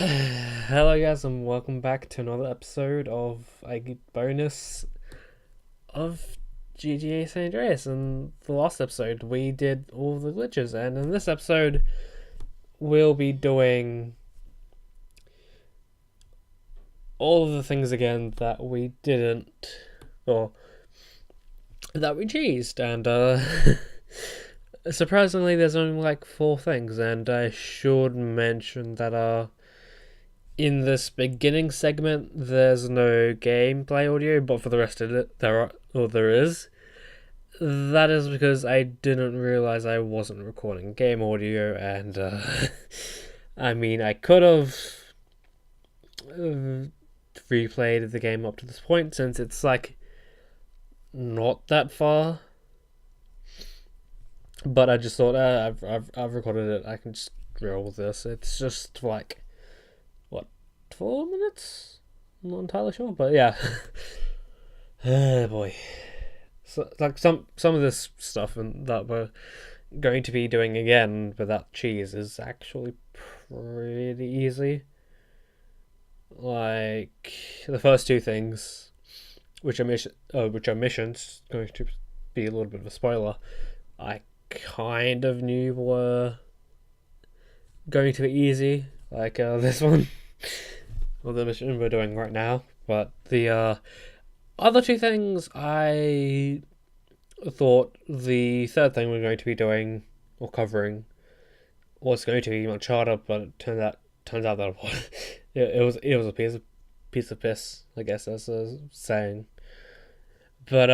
Hello guys and welcome back to another episode of a bonus of GTA San Andreas. In the last episode we did all the glitches, and in this episode we'll be doing all of the things again that we didn't, or that we cheesed, and surprisingly there's only like 4 things, and I should mention that in this beginning segment, there's no gameplay audio, but for the rest of it, there is. That is because I didn't realize I wasn't recording game audio, and I mean, I could have replayed the game up to this point since it's like not that far. But I just thought, I've recorded it. I can just roll with this. It's just like 4 minutes? I'm not entirely sure, but yeah. Oh boy. So like some of this stuff and that we're going to be doing again without cheese is actually pretty easy. Like the first 2 things, which are missions, going to be a little bit of a spoiler. I kind of knew were going to be easy, like this one. Well, the mission we're doing right now, but the other 2 things, I thought the third thing we're going to be doing or covering was going to be much harder, but it turns out that it was a piece of piss, I guess that's a saying. But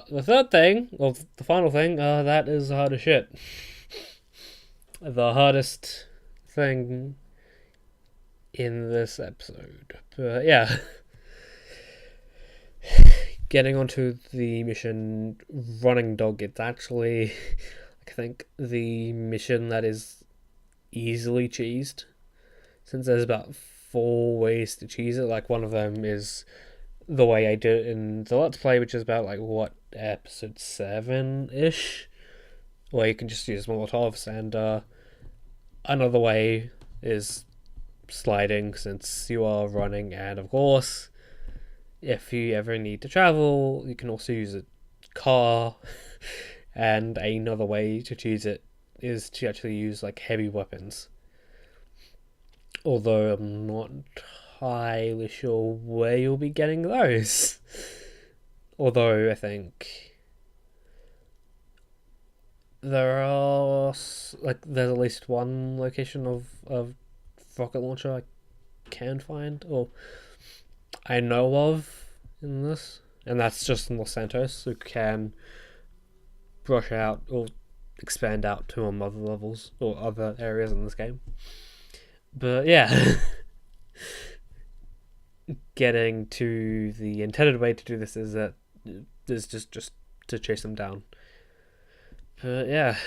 the third thing, or the final thing, that is hard as shit. The hardest thing in this episode. But yeah. Getting onto the mission Running Dog, it's actually, I think, the mission that is easily cheesed. Since there's about 4 ways to cheese it. Like, one of them is the way I did it in the Let's Play, which is about, like, episode 7-ish? Where you can just use Molotovs, and another way is sliding, since you are running, and of course if you ever need to travel you can also use a car. And another way to choose it is to actually use like heavy weapons, although I'm not entirely sure where you'll be getting those. Although I think there's at least one location of rocket launcher I can find, or I know of, in this, and that's just in Los Santos, who can brush out or expand out to other levels or other areas in this game. But yeah, getting to the intended way to do this is just to chase them down. But yeah,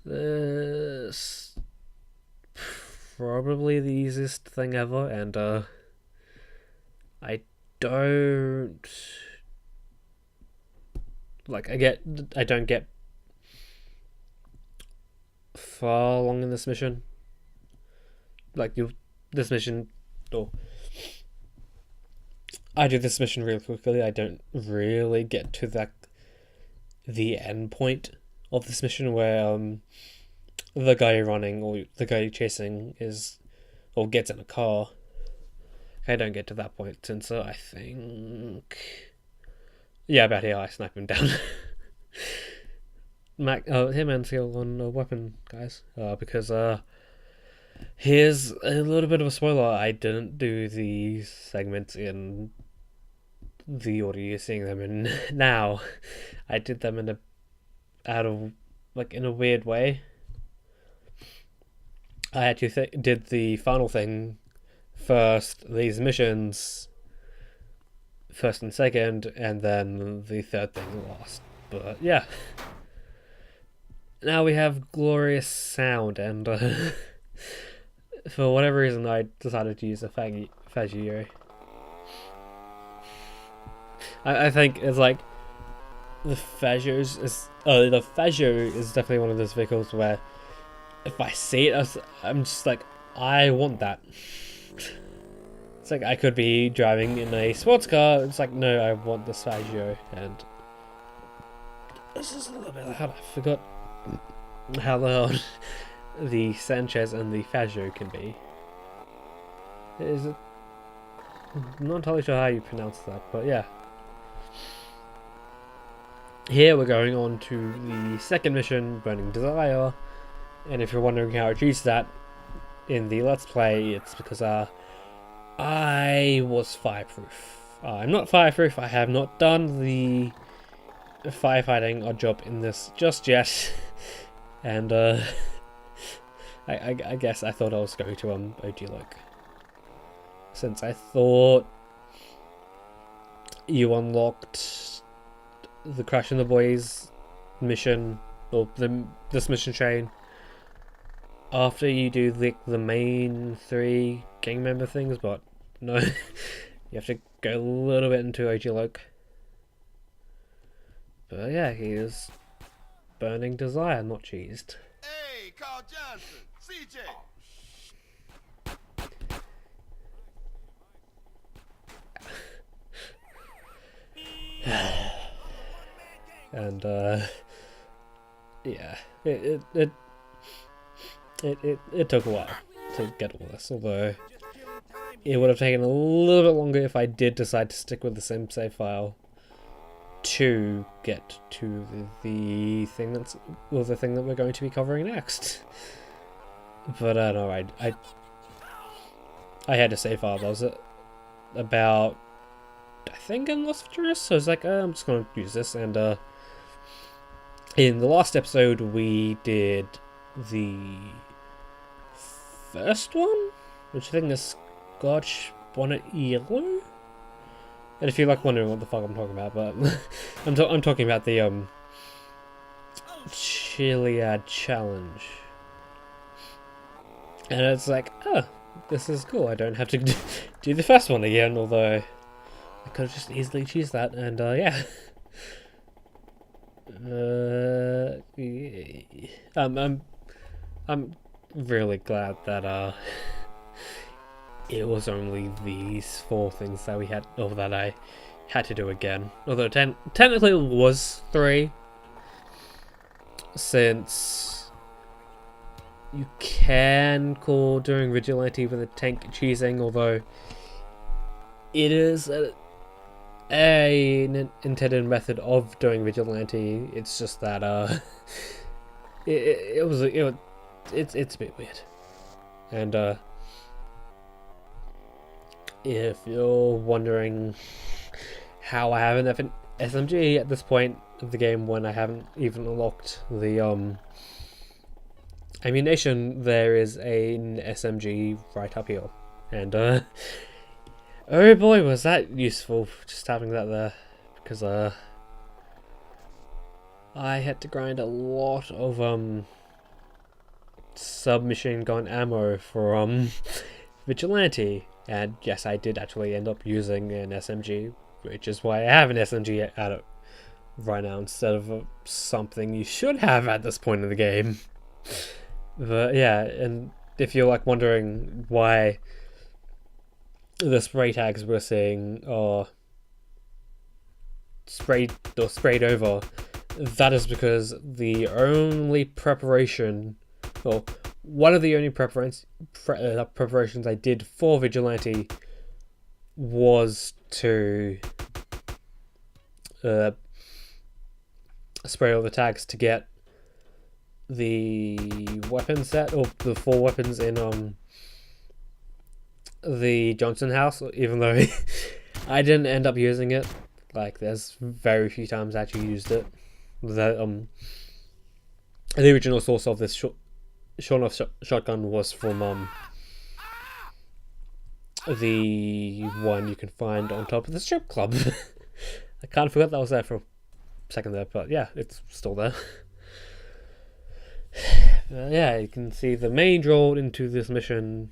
this probably the easiest thing ever, and I don't get far along in this mission. This mission, or I do this mission really quickly. I don't really get to the end point of this mission where the guy running or the guy chasing is or gets in a car. I don't get to that point since I think, yeah, about here I snipe him down. Him and steal on a weapon, guys. Because here's a little bit of a spoiler. I didn't do these segments in the order you're seeing them in now. I did them in a weird way. I actually did the final thing first, these missions first and second, and then the third thing last. But yeah. Now we have glorious sound, and for whatever reason I decided to use a Fagio. I think it's like the Fagio is definitely one of those vehicles where if I see it, I'm just like, I want that. It's like I could be driving in a sports car. It's like, no, I want the Faggio. And this is a little bit loud. I forgot how loud the Sanchez and the Faggio can be. Is it? I'm not entirely sure how you pronounce that, but yeah. Here we're going on to the second mission, Burning Desire. And if you're wondering how I achieved that in the Let's Play, it's because I was fireproof. I'm not fireproof. I have not done the firefighting odd job in this just yet. And I guess I thought I was going to OG Look, since I thought you unlocked the Crashing the Boys mission, or this mission chain, after you do the main 3 gang member things, but no, you have to go a little bit into OG Look. But yeah, he is Burning Desire, not cheesed. Hey, Carl Johnson, CJ. And yeah, it took a while to get all this, although it would have taken a little bit longer if I did decide to stick with the same save file to get to the thing that we're going to be covering next. But no, I had to save file. That was it. About, I think, in Los Futuros, so I was like, I'm just going to use this. And in the last episode we did the first one, which I think is Scotch Bonnet Yellow. And if you're like wondering what the fuck I'm talking about, but I'm talking about the Chiliad challenge. And it's like, oh, this is cool. I don't have to do the first one again, although I could have just easily choose that. And yeah. I'm really glad that it was only these 4 things that we had, or that I had to do again. Although technically it was 3, since you can call doing Vigilante with a tank cheesing, although it is an intended method of doing Vigilante. It's just that it's a bit weird. And if you're wondering how I have an SMG at this point of the game when I haven't even unlocked the ammunition, there is an SMG right up here. And oh boy, was that useful, just having that there, because I had to grind a lot of submachine gun ammo for Vigilante. And yes, I did actually end up using an SMG, which is why I have an SMG at it right now instead of something you should have at this point in the game. But yeah, and if you're like wondering why the spray tags we're seeing are sprayed over, that is because the only preparation, well, one of the only preparations I did for Vigilante was to spray all the tags to get the weapon set, or the 4 weapons in the Johnson house, even though I didn't end up using it. Like, there's very few times I actually used it. The original source of this Shornoff shotgun was from the one you can find on top of the strip club. I kind of forgot that was there for a second there, but yeah, it's still there. Yeah, you can see the main draw into this mission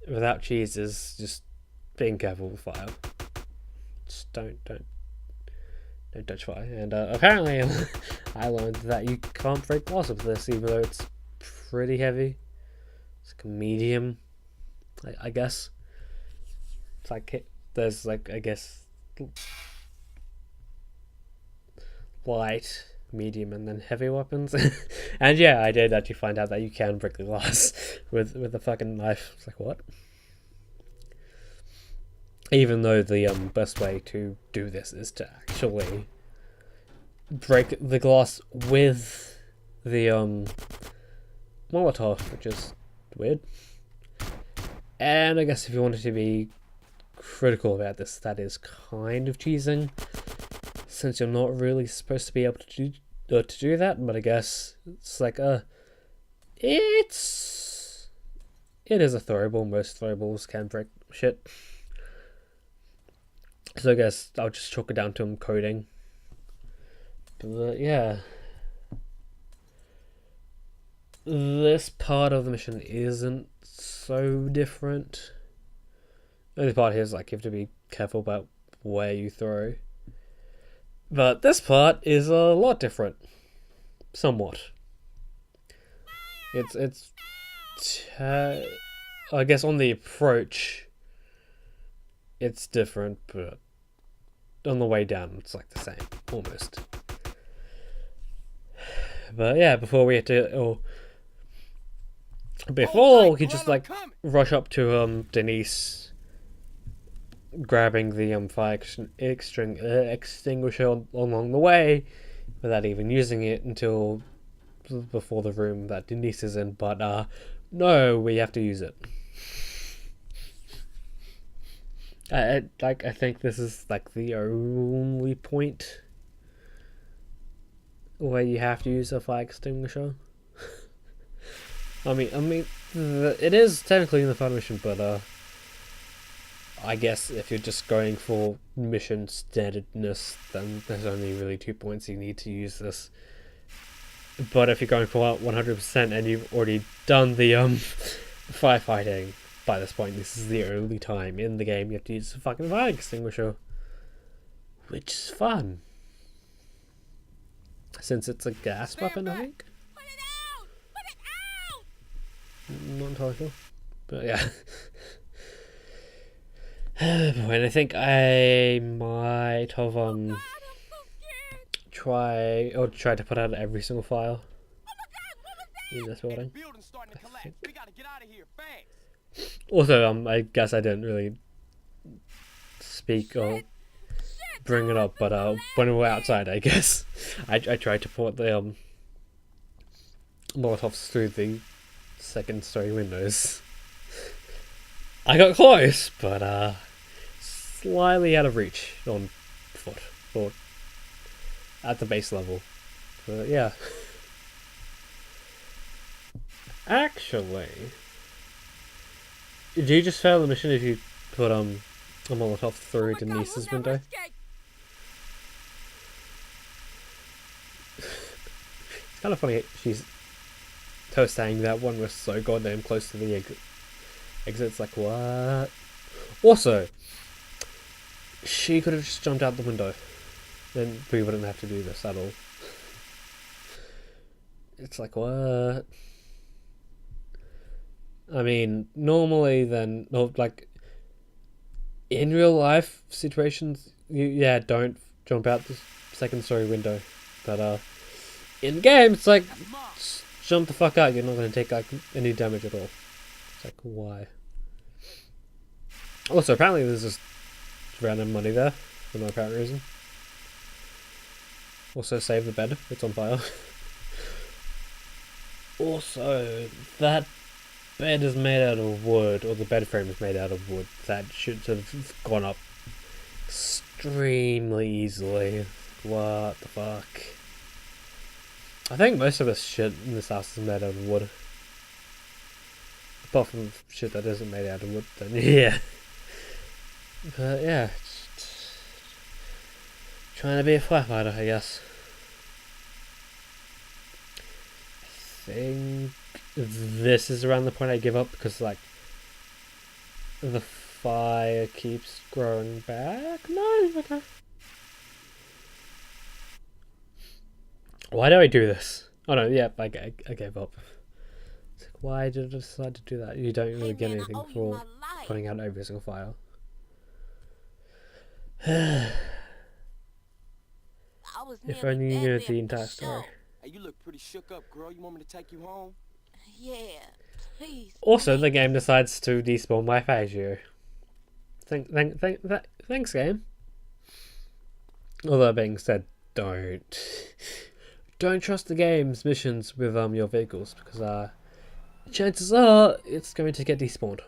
without cheese is just being careful with fire. Just don't touch fire. And apparently I learned that you can't break glass with this, even though it's pretty heavy. It's like a medium, I guess. It's like there's like, I guess, light, medium, and then heavy weapons. And yeah, I did actually find out that you can break the glass with a fucking knife. It's like, what? Even though the best way to do this is to actually break the glass with the Molotov, which is weird. And I guess if you wanted to be critical about this, that is kind of cheesing, since you're not really supposed to be able to do that. But I guess it's like it is a throwable. Most throwables can break shit. So I guess I'll just chalk it down to coding. But yeah, this part of the mission isn't so different. The only part here is like you have to be careful about where you throw. But this part is a lot different. Somewhat. It's I guess on the approach it's different, but on the way down it's like the same, almost. But yeah, before we just like rush up to Denise, grabbing the fire extinguisher along the way, without even using it until before the room that Denise is in. But no, we have to use it. I think this is like the only point where you have to use a fire extinguisher. I mean, it is technically in the final mission, but I guess if you're just going for mission standardness, then there's only really 2 points you need to use this. But if you're going for 100% and you've already done the firefighting, by this point, this is the only time in the game you have to use a fucking fire extinguisher, which is fun, since it's a gas weapon, I think. Not entirely sure, but yeah. And I think I might have try to put out every single file in this building. Also, I guess I didn't really speak or bring it up, but when we were outside, I guess I tried to put the Molotovs through the second story windows. I got close, but slightly out of reach on foot, or at the base level. But yeah. Actually, do you just fail the mission if you put a Molotov through Denise's window? It's kind of funny. Her saying that one was so goddamn close to the exit. It's like, what? Also, she could have just jumped out the window. Then we wouldn't have to do this at all. It's like, what? I mean, normally then, like, in real life situations, you don't jump out the second story window. But in game, it's like, jump the fuck out. You're not going to take like any damage at all. It's like, why? Also, apparently there's just random money there for no apparent reason. Also, save the bed. It's on fire. Also, that bed is made out of wood, or the bed frame is made out of wood. That should have gone up extremely easily. What the fuck? I think most of this shit in this house is made out of wood. Apart from shit that isn't made out of wood, then yeah. But yeah, just trying to be a firefighter, I guess. I think this is around the point I give up, because like the fire keeps growing back. No, okay. Why do I do this? Oh no, yeah, I gave up. It's like, why did I decide to do that? You don't really Hey, get man, I anything owe you for my life. putting out every single file. I was If nearly only you dead knew there the for entire story. sure. Hey, you look pretty shook up, girl. You want me to take you home? Yeah, please. Also, the game decides to despawn my Fagio. Thanks, game. Although being said, don't trust the game's missions with your vehicles, because chances are it's going to get despawned.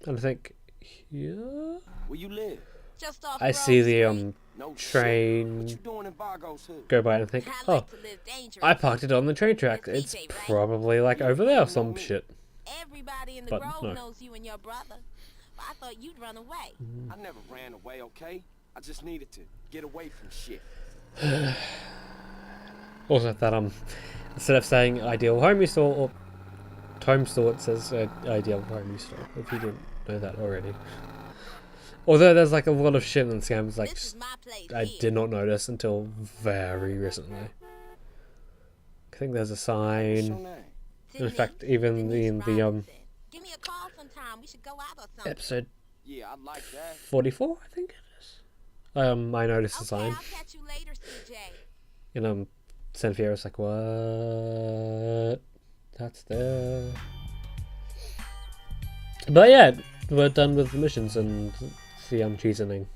And I think here Where you live? Just off I Grove see the Street. No shit. What train you doing in Vargo's hood? go by and think, I oh, like to live dangerous. I parked it on the train track. It's probably like over there or some shit. Everybody in the But Grove no. knows you and your brother. But I thought you'd run away. I never ran away, okay? I just needed to get away from shit. Also, that instead of saying ideal homie store or home store, it says ideal homie store. If you didn't know that already. Although there's like a lot of shit in scams, like This is my place I here. did not notice until very recently. I think there's a What's your sign. name? In Sydney, fact, even Denise in the Robinson. Give me a call sometime. We should go out or something. episode Yeah, I like that. 44, I think it is. I noticed the Okay, sign, I'll catch you later, CJ. and Senfia was like, "What? That's there." But yeah, we're done with the missions and the cheasening.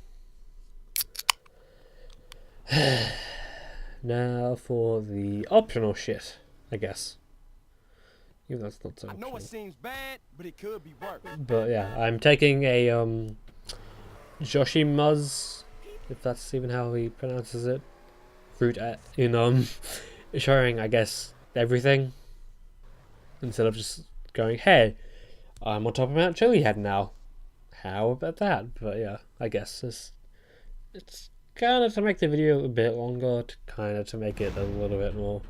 Now for the optional shit, I guess. Even though it's not so I know optional. it seems bad, but it could be worse. But yeah, I'm taking a Joshimuz, if that's even how he pronounces it, route in showing, I guess, everything, instead of just going, hey, I'm on top of Mount Chiliad now. How about that? But yeah, I guess it's kind of to make the video a bit longer, to kind of to make it a little bit more,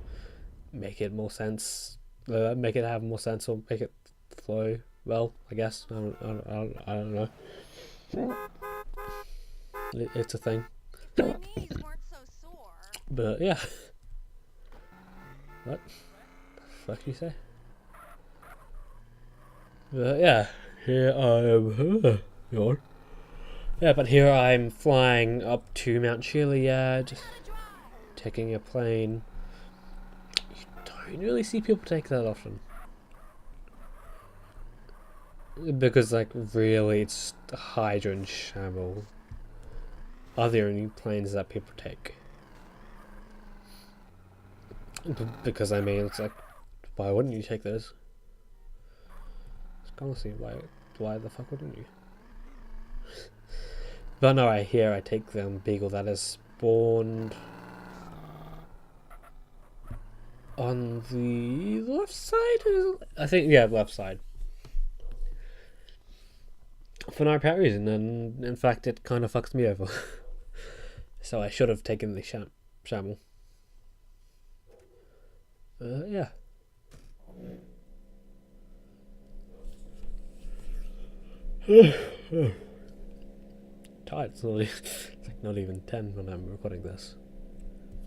make it more sense, make it have more sense, or make it flow well, I guess. I don't know. It's a thing. My knees weren't so sore. But yeah. What the fuck you say? But yeah, here I am. Yawn. Yeah, but here I'm flying up to Mount Chiliad, taking a plane. You don't really see people take that often. Because, like, really, it's Hydra and Shamble are the only planes that people take. Because, I mean, it's like, why wouldn't you take those? It's honestly, why the fuck wouldn't you? But no, I take the Beagle that is spawned on the left side? I think, yeah, left side. For no apparent reason, and in fact it kind of fucks me over. So I should have taken the Shamble. Yeah. Tired. It's like not even 10 when I'm recording this.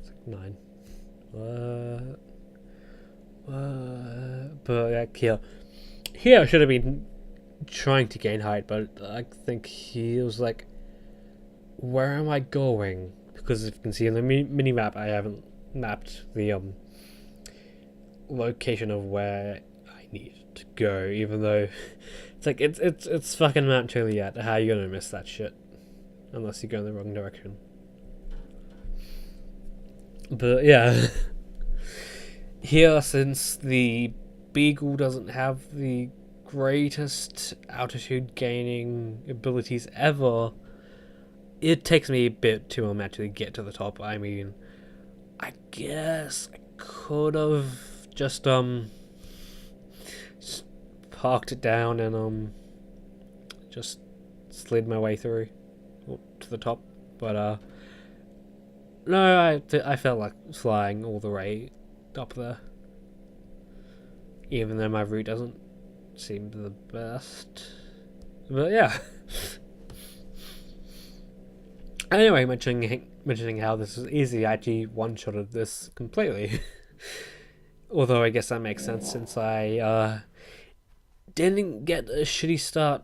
It's like 9. But yeah, here I should have been trying to gain height, but I think he was like, where am I going? Because if you can see in the mini map, I haven't mapped the location of where I need to go, even though it's like it's fucking Mount Chiliad. How are you gonna miss that shit? Unless you go in the wrong direction. But yeah. Here, since the Beagle doesn't have the greatest altitude gaining abilities ever, it takes me a bit to actually get to the top. I mean, I guess I could have just parked it down and just slid my way through to the top, but no, I felt like flying all the way up there, even though my route doesn't seem the best. But yeah. Anyway, mentioning how this is easy, I actually one-shotted this completely. Although I guess that makes sense since I didn't get a shitty start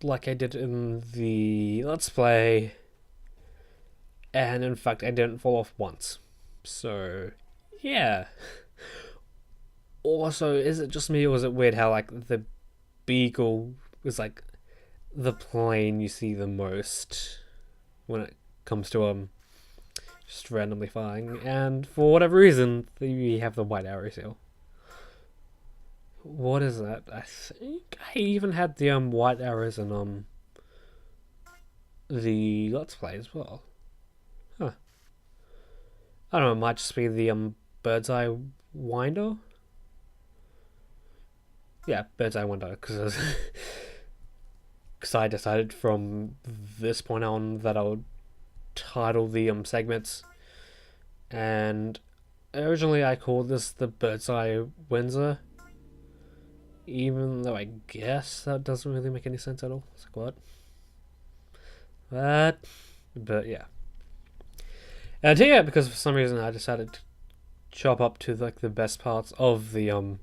like I did in the Let's Play, and in fact I didn't fall off once. So yeah. Also, is it just me or was it weird how like the Beagle was like the plane you see the most when it comes to just randomly flying, and for whatever reason we have the white arrow seal. What is that? I think I even had the white arrows in the Let's Play as well. Huh. I don't know, it might just be the bird's eye window. Yeah, bird's eye window, because I decided from this point on that I would title the segments, and originally I called this the Bird's Eye Windsor, even though I guess that doesn't really make any sense at all. It's like, what? But yeah. And yeah, because for some reason I decided to chop up to like the best parts of the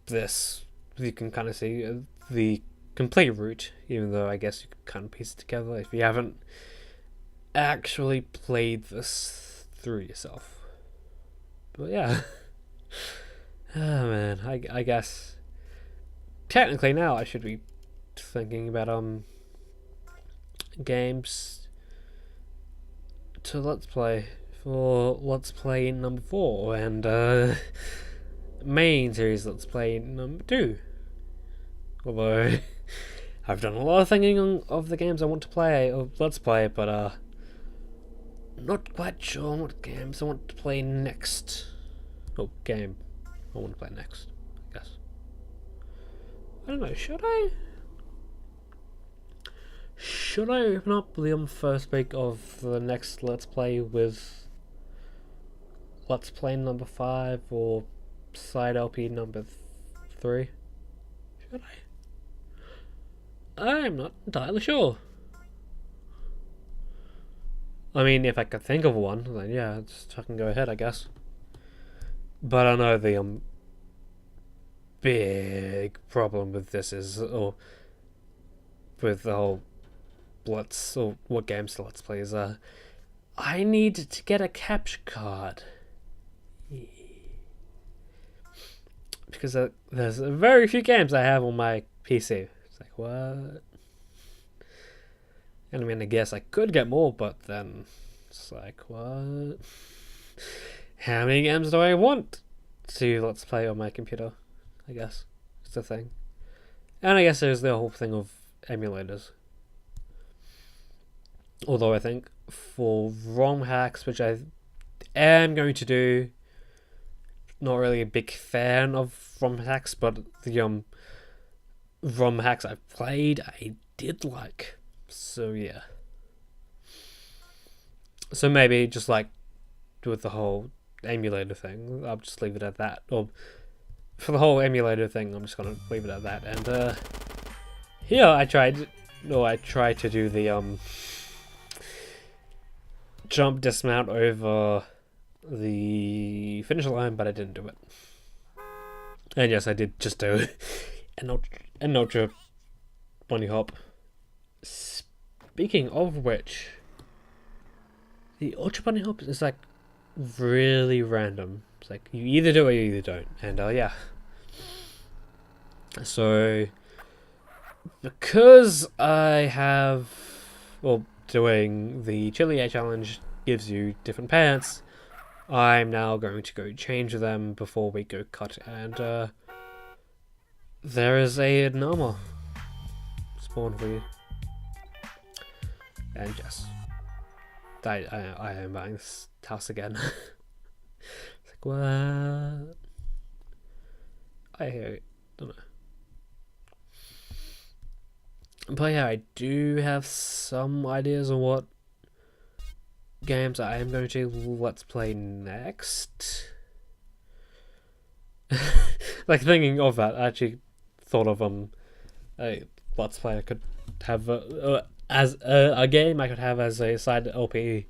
this. You can kind of see the complete route, even though I guess you can kind of piece it together if you haven't actually played this through yourself. But yeah. Oh man, I guess technically now I should be thinking about games to Let's Play for Let's Play number 4 and main series Let's Play number 2. Although I've done a lot of thinking of the games I want to play or Let's Play, but not quite sure what games I want to play next. Oh, game I want to play next, I guess. I don't know, should I? Should I open up the first week of the next Let's Play with Let's Play number 5 or Side LP number 3? Should I? I'm not entirely sure. I mean, if I could think of one, then yeah, just fucking go ahead, I guess. But I know the big problem with this is, or with the whole Let's, or what games to Let's Play is, I need to get a capture card. Because there's very few games I have on my PC. It's like, what? And I mean, I guess I could get more, but then it's like, what? How many games do I want to Let's Play on my computer? I guess it's the thing. And I guess there's the whole thing of emulators. Although I think for ROM hacks, which I am going to do, not really a big fan of ROM hacks, but the ROM hacks I've played, I did like. So yeah. So maybe just like with the whole emulator thing, I'll just leave it at that. Or for the whole emulator thing, I'm just gonna leave it at that. And here I tried to do the jump dismount over the finish line, but I didn't do it. And yes, I did just do an ultra bunny hop. Speaking of which, the ultra bunny hop is like really random. It's like you either do it or you either don't. And yeah. So because I have, well, doing the Chili A challenge gives you different pants, I'm now going to go change them before we go cut, and there is a normal spawn for you. And yes, I am buying this house again. It's like, what? I don't know. But yeah, I do have some ideas on what games I am going to Let's Play next. Like, thinking of that, I actually thought of a Let's Play I could have as a game I could have as a side LP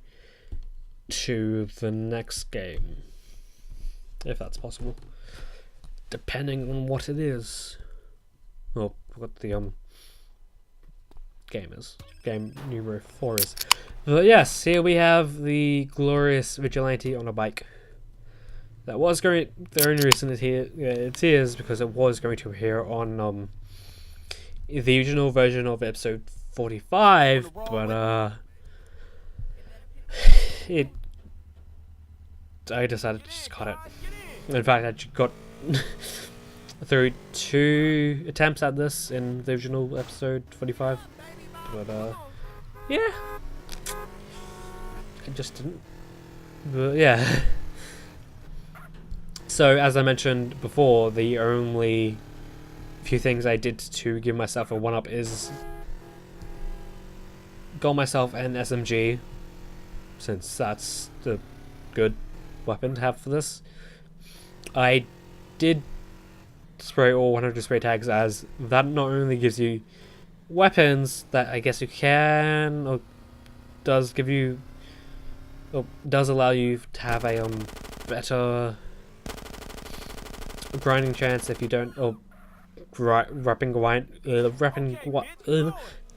to the next game. if that's possible, depending on what it is, or what the game is. Game numero 4 is. But yes, here we have the glorious vigilante on a bike. That was going. The only reason it here is because it was going to appear on the original version of episode 45, but I decided to just cut it. In fact, I just got through 2 attempts at this in the original episode 45, but yeah, I just didn't. But yeah. So as I mentioned before, the only few things I did to give myself a 1-up is got myself an SMG, since that's the good weapon to have for this. I did spray all 100 spray tags, as that not only gives you weapons that I guess you can, or does give you, or does allow you to have a better grinding chance if you don't, or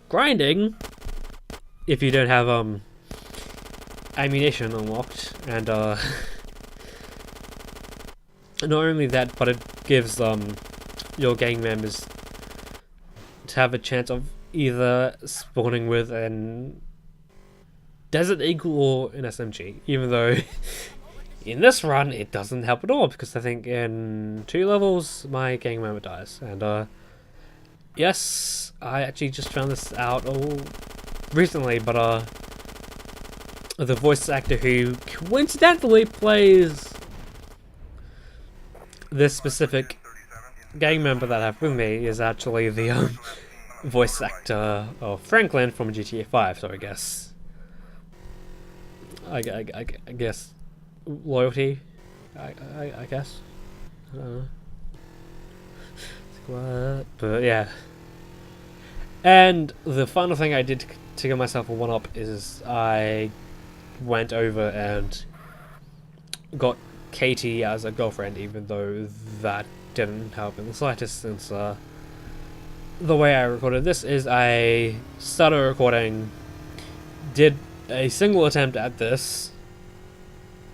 grinding if you don't have ammunition unlocked, and not only that, but it gives your gang members to have a chance of either spawning with an Desert Eagle or an SMG, even though in this run it doesn't help at all, because I think in 2 levels my gang member dies. And yes, I actually just found this out recently, but the voice actor who coincidentally plays this specific gang member that I have with me is actually the voice actor of Franklin from GTA 5, so I guess loyalty, I guess. I don't know. But yeah. And the final thing I did to give myself a 1-up is I went over and got Katie as a girlfriend, even though that didn't help in the slightest, since the way I recorded this is I started recording, did a single attempt at this,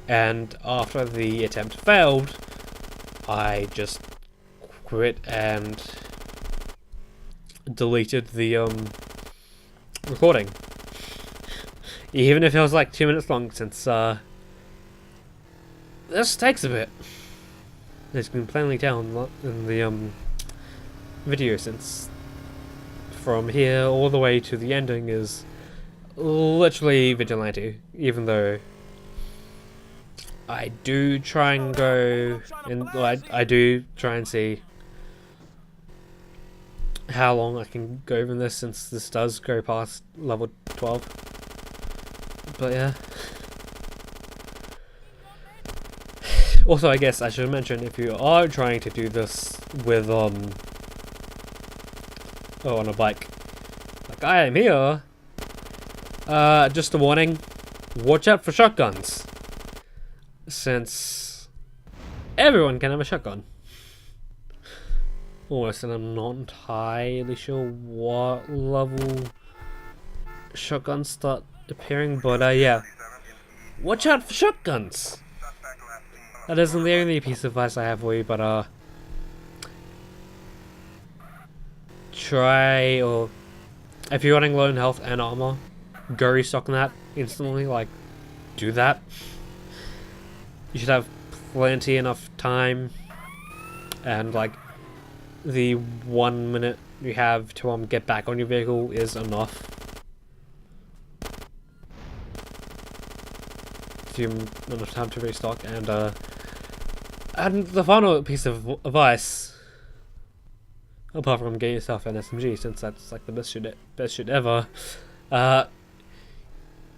and after the attempt failed, I just quit and deleted the recording, even if it was like 2 minutes long, since this takes a bit. As you can plainly tell in the video, since from here all the way to the ending is literally vigilante, even though I do try and go, and I do try and see how long I can go in this, since this does go past level 12. But yeah. Also, I guess I should mention, if you are trying to do this with on a bike, like I am here, just a warning, watch out for shotguns, since everyone can have a shotgun. Almost, and I'm not entirely sure what level shotguns start appearing, but yeah, watch out for shotguns. That isn't the only piece of advice I have for you, but try, or if you're running low in health and armor, go restock that instantly. Like, do that. You should have plenty enough time, and like the 1 minute you have to get back on your vehicle is enough. Give you enough time to restock, and the final piece of advice, apart from getting yourself an SMG, since that's like the best shit ever,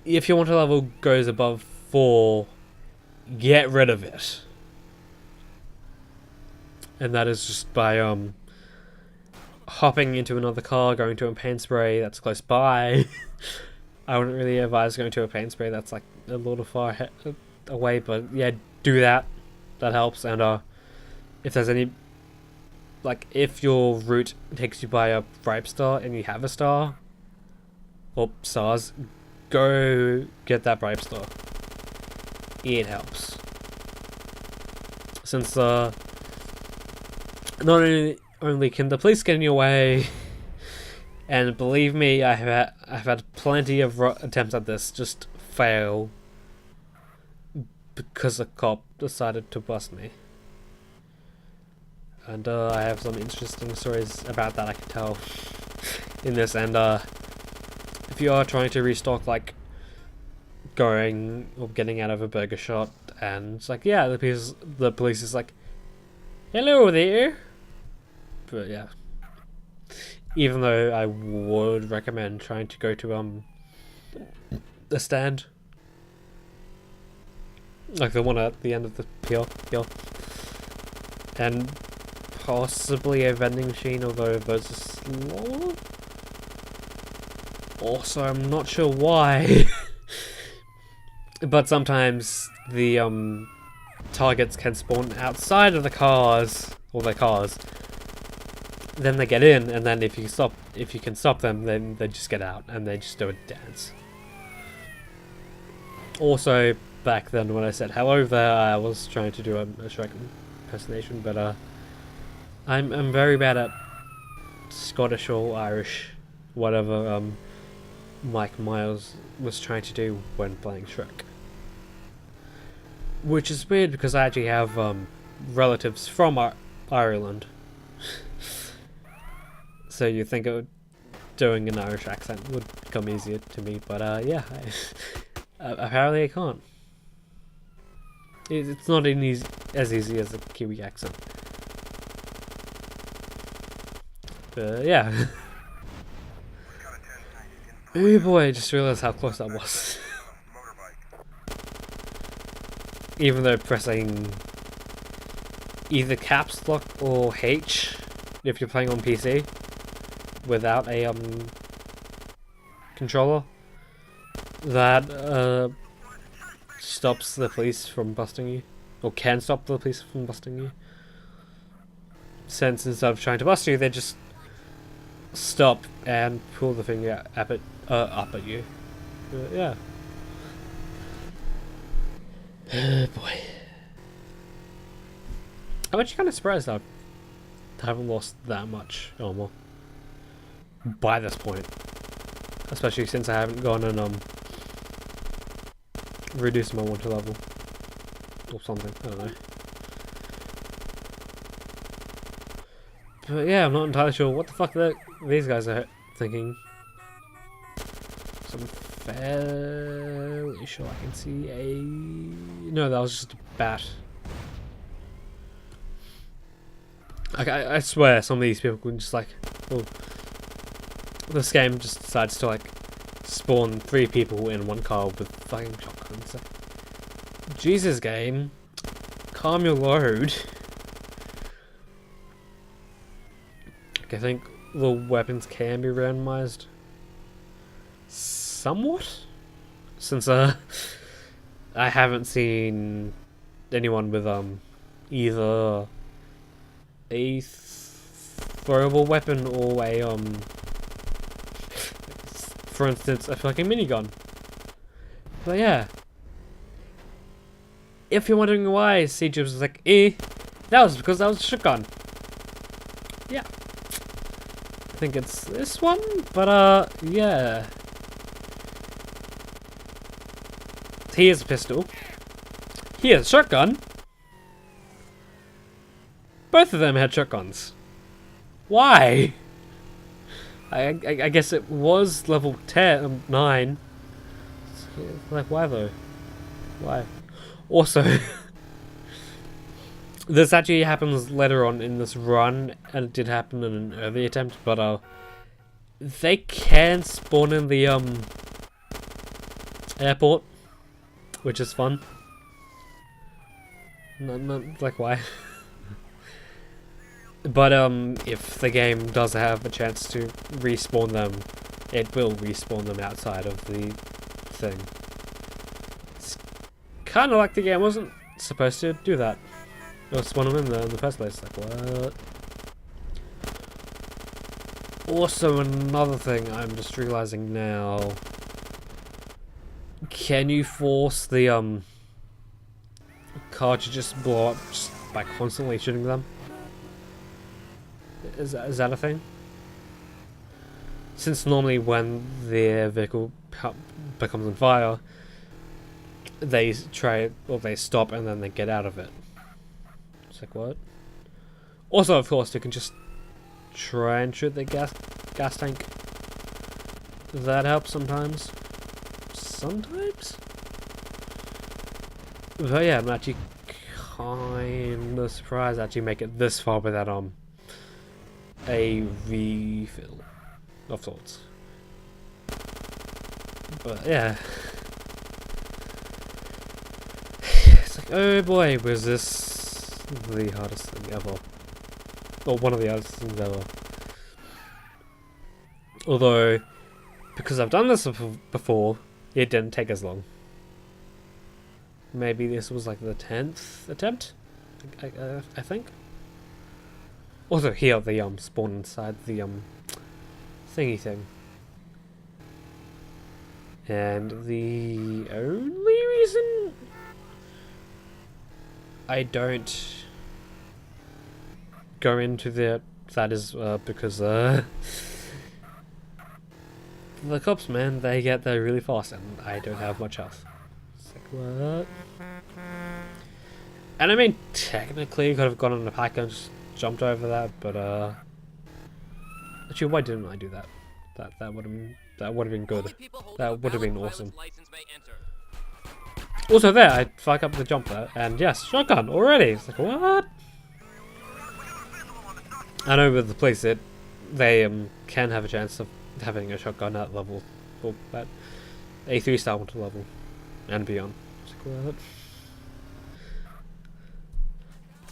if your water level goes above 4, get rid of it. And that is just by hopping into another car, going to a paint spray that's close by. I wouldn't really advise going to a paint spray that's like a little far away, but yeah, do that. that helps. And if there's any, like, if your route takes you by a ripe star and you have a star or stars, go get that ripe star. It helps. Since not only can the police get in your way, and believe me, I've had plenty of attempts at this just fail because a cop decided to bust me. And I have some interesting stories about that I can tell in this. And if you are trying to restock, like going or getting out of a burger shot, and it's like, yeah, the police is like, hello there. But yeah, even though I would recommend trying to go to the stand, like the one at the end of the pier, and possibly a vending machine, although those are slower. Also, I'm not sure why. But sometimes the targets can spawn outside of the cars, or their cars. Then they get in, and then if you can stop them, then they just get out and they just do a dance. Also, back then when I said hello there, I was trying to do a Shrek impersonation, but I'm very bad at Scottish or Irish, whatever Mike Myers was trying to do when playing Shrek. Which is weird because I actually have relatives from Ireland. So you think doing an Irish accent would come easier to me, but yeah, apparently I can't. It's not as easy as a Kiwi accent. But yeah. Oh boy, I just realised how close that was. Even though pressing either caps lock or H if you're playing on PC without a controller, that stops the police from busting you, or can stop the police from busting you. Since instead of trying to bust you, they just stop and pull the finger up at you. Yeah. Oh boy. I'm actually kind of surprised I haven't lost that much armor by this point. Especially since I haven't gone and reduced my water level. Or something, I don't know. But yeah, I'm not entirely sure what the fuck these guys are thinking. So I'm fairly sure I can see a... No, that was just a bat. I swear some of these people can just like... Oh, this game just decides to like spawn 3 people in one car with fucking shotguns. Like, Jesus game, calm your load. I think the weapons can be randomized somewhat, since I haven't seen anyone with either a throwable weapon or a for instance a fucking minigun. But yeah, if you're wondering why Siege was like that was because that was a shotgun. Yeah, I think it's this one, but yeah. Here's a pistol. Here's a shotgun. Both of them had shotguns. Why? I guess it was level 9. Like, why though? Why? Also, this actually happens later on in this run, and it did happen in an early attempt, but they can spawn in the airport, which is fun. No, like, why? But if the game does have a chance to respawn them, it will respawn them outside of the thing. It's kind of like the game wasn't supposed to do that. Or spawn them in there in the first place. Like, what? Also, another thing I'm just realizing now. Can you force the car to just blow up just by constantly shooting them? Is that a thing? Since normally when their vehicle becomes on fire, they they stop and then they get out of it. It's like, what? Also, of course, you can just try and shoot the gas tank. That helps sometimes. Sometimes? But yeah, I'm actually kind of surprised I actually make it this far without a refill of sorts. But yeah. It's like, oh boy, was this the hardest thing ever. Or one of the hardest things ever. Although, because I've done this before, it didn't take as long. Maybe this was like the 10th attempt? I think. Also here they spawn inside the thingy thing. And the only reason I don't go into that is because the cops, man, they get there really fast and I don't have much health. It's like, what? And I mean, technically, could have gone on the pack and just jumped over that, but actually, why didn't I do that? That would have been good. That would have been awesome. Also, there, I fuck up the jump there, and yes, shotgun already. It's like, what? I know with the police, they can have a chance of having a shotgun at level, or at a 3-star level and beyond. It's like, what?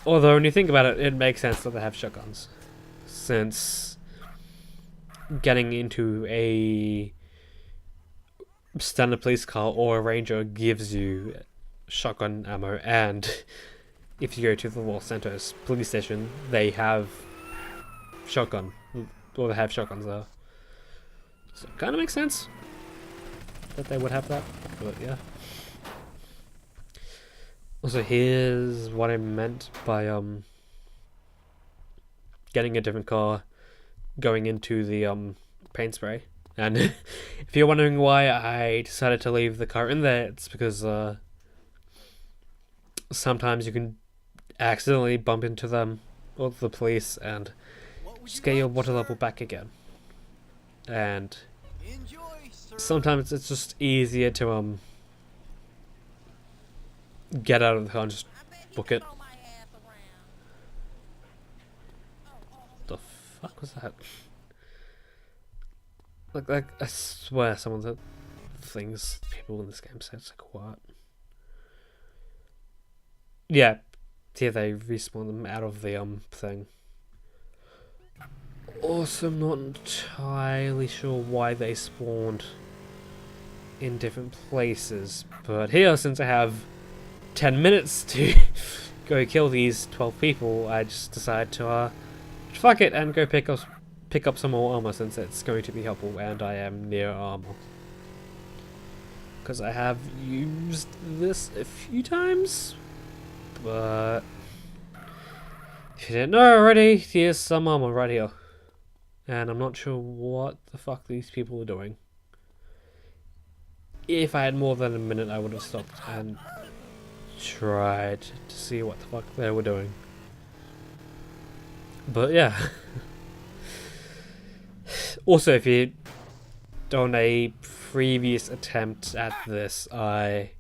Although when you think about it, it makes sense that they have shotguns, since getting into a standard police car or a ranger gives you shotgun ammo, and if you go to the Los Santos police station, they have shotgun, or they have shotguns there. So it kind of makes sense that they would have that, but yeah. Also, here's what I meant by getting a different car, going into the paint spray. And if you're wondering why I decided to leave the car in there, it's because sometimes you can accidentally bump into them or the police and just get your water level back again. And sometimes it's just easier to get out of the car and just book it. The fuck was that? Like I swear someone said things people in this game said. It's like, what? Yeah, here they respawn them out of the thing. Also, I'm not entirely sure why they spawned in different places, but here, since I have 10 minutes to go kill these 12 people, I just decided to fuck it and go pick up some more armor, since it's going to be helpful and I am near armor. Because I have used this a few times, but if you didn't know already, here's some armor right here. And I'm not sure what the fuck these people are doing. If I had more than a minute, I would have stopped and tried to see what the fuck they were doing. But yeah. Also, if you done a previous attempt at this, I'm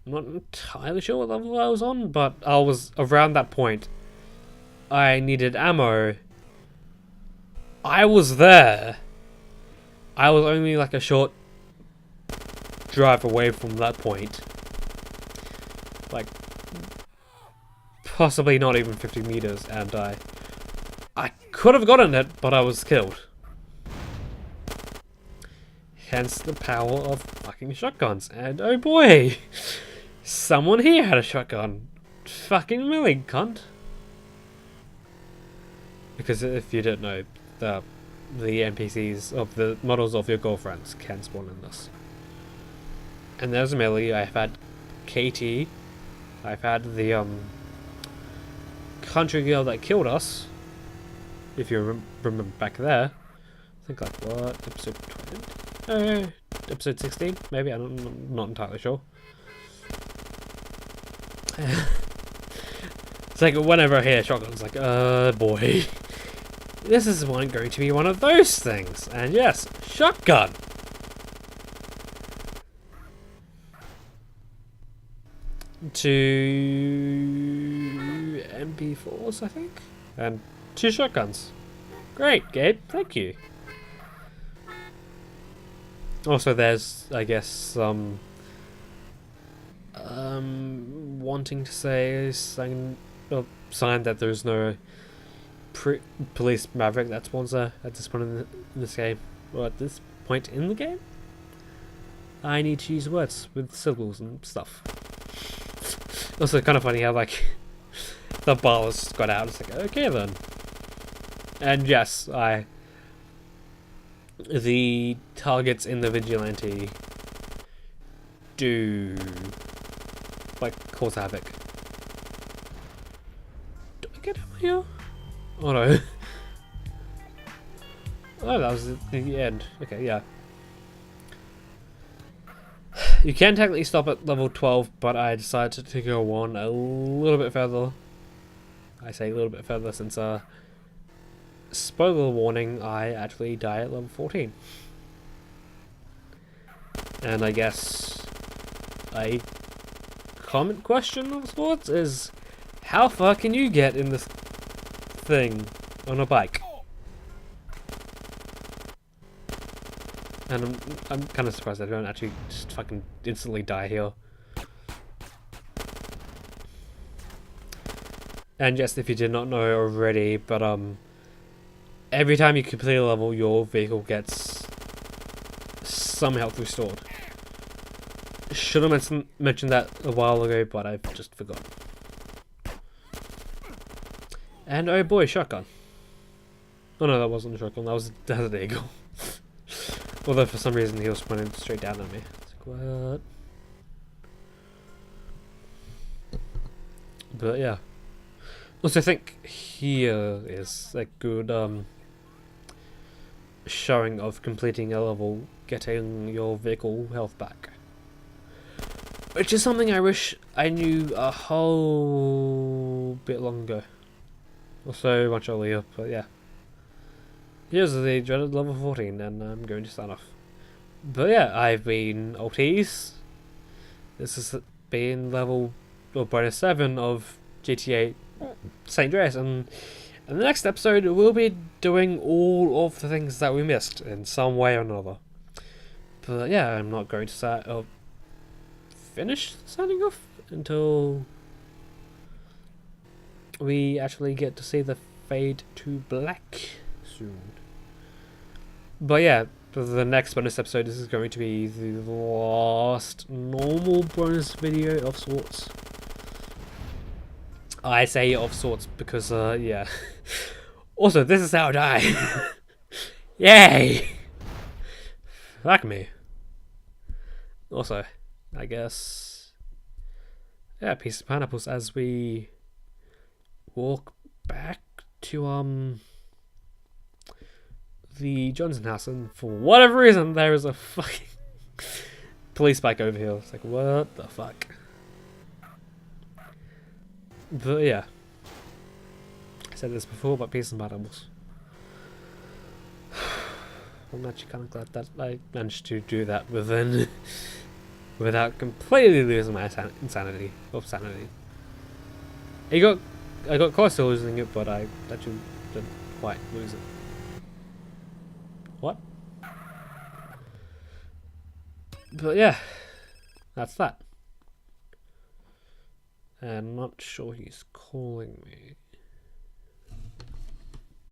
not entirely sure what level I was on, but I was around that point. I needed ammo. I was there. I was only like a short drive away from that point. Like, possibly not even 50 meters, and I could have gotten it, but I was killed. Hence the power of fucking shotguns. And oh boy, someone here had a shotgun. fucking milling, cunt. Because if you didn't know, the NPCs of the models of your girlfriends can spawn in this. And there's Millie. I've had Katie. I've had the country girl that killed us. If you remember back there. I think like what, episode 20? Episode 16 maybe. I'm not entirely sure. It's like whenever I hear shotgun, it's like, boy. This is going to be one of those things. And yes, shotgun. Two MP4s, I think, and 2 shotguns. Great, Gabe. Thank you. Also, there's, I guess, some wanting to say sign that there's no police maverick that spawns there at this point in this game, or at this point in the game. I need to use words with syllables and stuff. Also, kind of funny how like the ballers got out. It's like, okay then. And yes, the targets in the vigilante do like cause havoc. Do I get over here? Oh no. Oh, that was the end. Okay, yeah. You can technically stop at level 12, but I decided to go on a little bit further. I say a little bit further since, spoiler warning, I actually die at level 14. And I guess a common question of sorts is, how far can you get in this thing on a bike? And I'm kind of surprised I don't actually just fucking instantly die here. And yes, if you did not know already, but every time you complete a level, your vehicle gets some health restored. Should have mentioned that a while ago, but I've just forgotten. And oh boy, shotgun. Oh no, that wasn't a shotgun, that was a Desert Eagle. Although for some reason he was pointing straight down at me. It's like, what? But yeah. Also, I think here is a good showing of completing a level, getting your vehicle health back. Which is something I wish I knew a whole bit longer. Also much earlier, but yeah. Here's the dreaded level 14, and I'm going to start off. But yeah, I've been Altis. This has been level, or bonus 7 of GTA San Andreas, and in the next episode we'll be doing all of the things that we missed in some way or another. But yeah, I'm not going to finish signing off until we actually get to see the fade to black soon. But yeah, for the next bonus episode, this is going to be the last normal bonus video of sorts. I say of sorts because, yeah. Also, this is how I die. Yay! Fuck me. Also, I guess, yeah, piece of pineapples as we walk back to, the Johnson house, and for whatever reason there is a fucking police bike over here. It's like, what the fuck? But yeah, I said this before, but peace and pineapples. I'm actually kind of glad that I managed to do that without completely losing my insanity of sanity. I got close to losing it, but I actually didn't quite lose it. What? But yeah, that's that. And I'm not sure he's calling me.